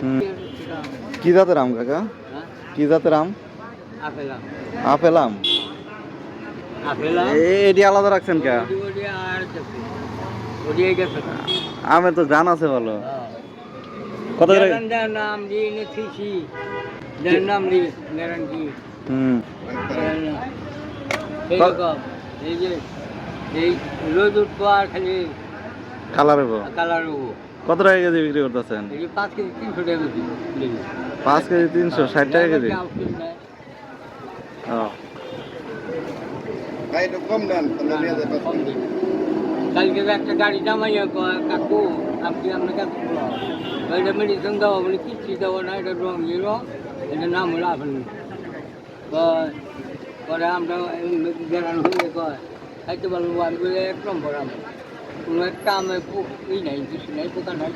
হুম। কি জাতের আম কাকা? কি জাতের আম? আপেল আম। এটি আলাদা রাখছেন কে? আমের তো জান আছে ভালো। কত করে? হুম। কালার হবো। কত টাকা কেজি বিক্রি করতেছেন? 5 কেজি 300 টাকা কেজি। 5 কেজি 300, 60 টাকা কেজি। ও ভাই একটু কম দেন কালকে একটা গাড়ি জামাইয়া কয় কাকু আপনি আপনাকে এটা মেডিসিন দেওয়া বলে কিচ্ছু দেওয়া না এটা রং এটা নাম হলো আপেল পরে আমরা বেড়ানো হয়ে কয় খাইতে পারবো আমি বলে এক নম্বর আম কোনো একটা আমে ই নাই কিছু নাই পোকা নাই